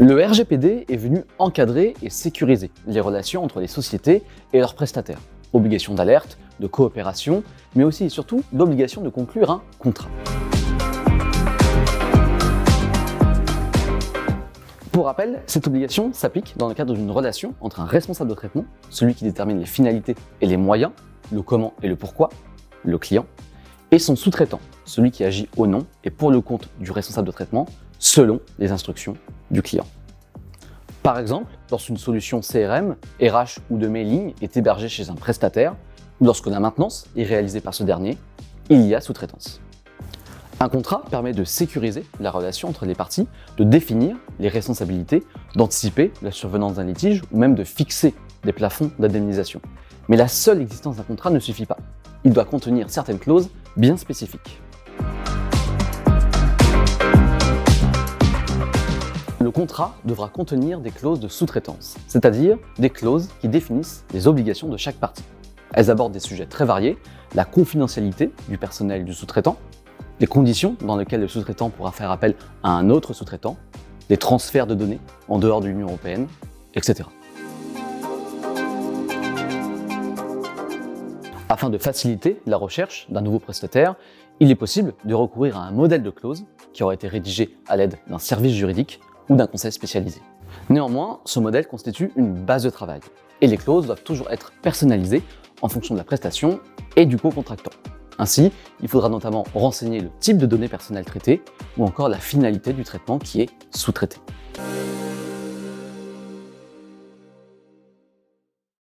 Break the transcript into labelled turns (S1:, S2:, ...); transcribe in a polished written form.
S1: Le RGPD est venu encadrer et sécuriser les relations entre les sociétés et leurs prestataires. Obligation d'alerte, de coopération, mais aussi et surtout l'obligation de conclure un contrat. Pour rappel, cette obligation s'applique dans le cadre d'une relation entre un responsable de traitement, celui qui détermine les finalités et les moyens, le comment et le pourquoi, le client, et son sous-traitant, celui qui agit au nom et pour le compte du responsable de traitement, selon les instructions du client. Par exemple, lorsqu'une solution CRM, RH ou de mailing est hébergée chez un prestataire, ou lorsque la maintenance est réalisée par ce dernier, il y a sous-traitance. Un contrat permet de sécuriser la relation entre les parties, de définir les responsabilités, d'anticiper la survenance d'un litige ou même de fixer des plafonds d'indemnisation. Mais la seule existence d'un contrat ne suffit pas. Il doit contenir certaines clauses bien spécifiques. Le contrat devra contenir des clauses de sous-traitance, c'est-à-dire des clauses qui définissent les obligations de chaque partie. Elles abordent des sujets très variés, la confidentialité du personnel du sous-traitant, les conditions dans lesquelles le sous-traitant pourra faire appel à un autre sous-traitant, les transferts de données en dehors de l'Union européenne, etc. Afin de faciliter la recherche d'un nouveau prestataire, il est possible de recourir à un modèle de clause qui aura été rédigé à l'aide d'un service juridique ou d'un conseil spécialisé. Néanmoins, ce modèle constitue une base de travail et les clauses doivent toujours être personnalisées en fonction de la prestation et du co-contractant. Ainsi, il faudra notamment renseigner le type de données personnelles traitées ou encore la finalité du traitement qui est sous-traité.